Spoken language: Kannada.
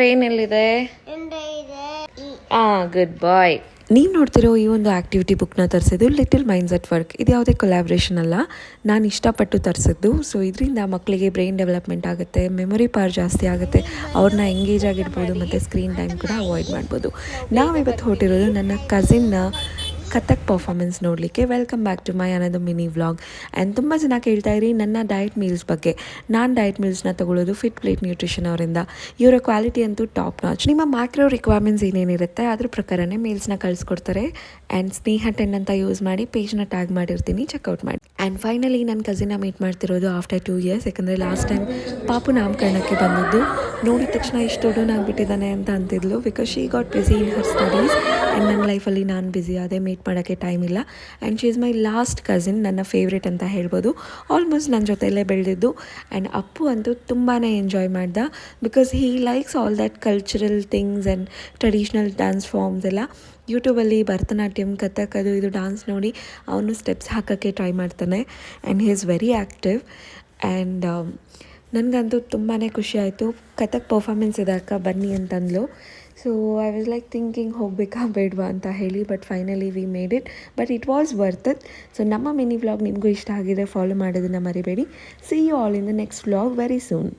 ರೈನ್ ಎಲ್ಲಿದೆ? ಗುಡ್ ಬಾಯ್. ನೀವು ನೋಡ್ತಿರೋ ಈ ಒಂದು ಆ್ಯಕ್ಟಿವಿಟಿ ಬುಕ್ನ ತರಿಸಿದ್ದು ಲಿಟಲ್ ಮೈಂಡ್ಸ್ ಅಟ್ ವರ್ಕ್. ಇದು ಯಾವುದೇ ಕೊಲ್ಯಾಬ್ರೇಷನ್ ಅಲ್ಲ, ನಾನು ಇಷ್ಟಪಟ್ಟು ತರಿಸಿದ್ದು. ಸೊ ಇದರಿಂದ ಮಕ್ಕಳಿಗೆ ಬ್ರೈನ್ ಡೆವಲಪ್ಮೆಂಟ್ ಆಗುತ್ತೆ, ಮೆಮೊರಿ ಪವರ್ ಜಾಸ್ತಿ ಆಗುತ್ತೆ, ಅವ್ರನ್ನ ಎಂಗೇಜ್ ಆಗಿರ್ಬೋದು ಮತ್ತು ಸ್ಕ್ರೀನ್ ಟೈಮ್ ಕೂಡ ಅವಾಯ್ಡ್ ಮಾಡ್ಬೋದು. ನಾವಿವತ್ತು ಹೊರಟಿರೋದು ನನ್ನ ಕಸಿನ್ನ ಕಥಕ್ ಪರ್ಫಾರ್ಮೆನ್ಸ್ ನೋಡಲಿಕ್ಕೆ. Welcome back to my another mini vlog. And ತುಂಬ ಜನ ಕೇಳ್ತಾ ಇರಿ ನನ್ನ ಡಯಟ್ ಮೀಲ್ಸ್ ಬಗ್ಗೆ. ನಾನು ಡಯಟ್ ಮೀಲ್ಸ್ನ ತೊಗೊಳ್ಳೋದು ಫಿಟ್ ಪ್ಲೇಟ್ ನ್ಯೂಟ್ರಿಷನ್ ಅವರಿಂದ. ಇವರ ಕ್ವಾಲಿಟಿ ಅಂತೂ ಟಾಪ್ ನಾಚ್. ನಿಮ್ಮ ಮ್ಯಾಕ್ರೋ ರಿಕ್ವೈರ್ಮೆಂಟ್ಸ್ ಏನೇನಿರುತ್ತೆ ಅದ್ರ ಪ್ರಕಾರನೇ ಮೀಲ್ಸ್ನ ಕಳಿಸ್ಕೊಡ್ತಾರೆ. ಆ್ಯಂಡ್ ಸ್ನೇಹ 10 ಅಂತ ಯೂಸ್ ಮಾಡಿ ಪೇಜ್ನ ಟ್ಯಾಗ್ ಮಾಡಿರ್ತೀನಿ, ಚೆಕ್ಔಟ್ ಮಾಡಿ. ಆ್ಯಂಡ್ ಫೈನಲಿ ನನ್ನ ಕಸಿನ್ನ ಮೀಟ್ ಮಾಡ್ತಿರೋದು ಆಫ್ಟರ್ 2 ಇಯರ್ಸ್. ಯಾಕಂದರೆ ಲಾಸ್ಟ್ ಟೈಮ್ ಪಾಪು ನಾಮಕರಣಕ್ಕೆ ಬಂದಿದ್ದು ನೋಡಿದ ತಕ್ಷಣ ಇಷ್ಟು ದೊಡ್ಡನಾಗ್ಬಿಟ್ಟಿದ್ದಾನೆ ಅಂತ ಅಂತಿದ್ಲು. Because she got busy in her studies. And ನನ್ನ ಲೈಫಲ್ಲಿ ನಾನು ಬ್ಯುಸಿ ಆದೆ, ಮೀಟ್ ಮಾಡೋಕ್ಕೆ ಟೈಮ್ ಇಲ್ಲ. And she is my last cousin, ನನ್ನ ಫೇವ್ರೇಟ್ ಅಂತ ಹೇಳ್ಬೋದು. ಆಲ್ಮೋಸ್ಟ್ ನನ್ನ ಜೊತೆಯಲ್ಲೇ ಬೆಳೆದಿದ್ದು. ಆ್ಯಂಡ್ ಅಪ್ಪು ಅಂತೂ ತುಂಬಾ ಎಂಜಾಯ್ ಮಾಡ್ದ. Because he likes all that cultural things and traditional dance forms ಎಲ್ಲ. ಯೂಟ್ಯೂಬಲ್ಲಿ ಭರತನಾಟ್ಯಂ, ಕಥಕ್ ಅದು ಇದು ಡಾನ್ಸ್ ನೋಡಿ ಅವನು ಸ್ಟೆಪ್ಸ್ ಹಾಕೋಕ್ಕೆ ಟ್ರೈ ಮಾಡ್ತಾನೆ. And he is very active. And ನನಗಂತೂ ತುಂಬಾ ಖುಷಿ ಆಯಿತು. ಕಥಕ್ ಪರ್ಫಾರ್ಮೆನ್ಸ್ ಇದೆ ಅಕ್ಕ ಬನ್ನಿ ಅಂತಂದ್ಲು. So I was like thinking ಹೋಗಬೇಕಾ ಬೇಡವಾ ಅಂತ ಹೇಳಿ. But finally we made it. But it was worth it. So ನಮ್ಮ ಮಿನಿ ವ್ಲಾಗ್ ನಿಮಗೂ ಇಷ್ಟ ಆಗಿದೆ, ಫಾಲೋ ಮಾಡೋದನ್ನು ಮರಿಬೇಡಿ. See you all in the next vlog very soon.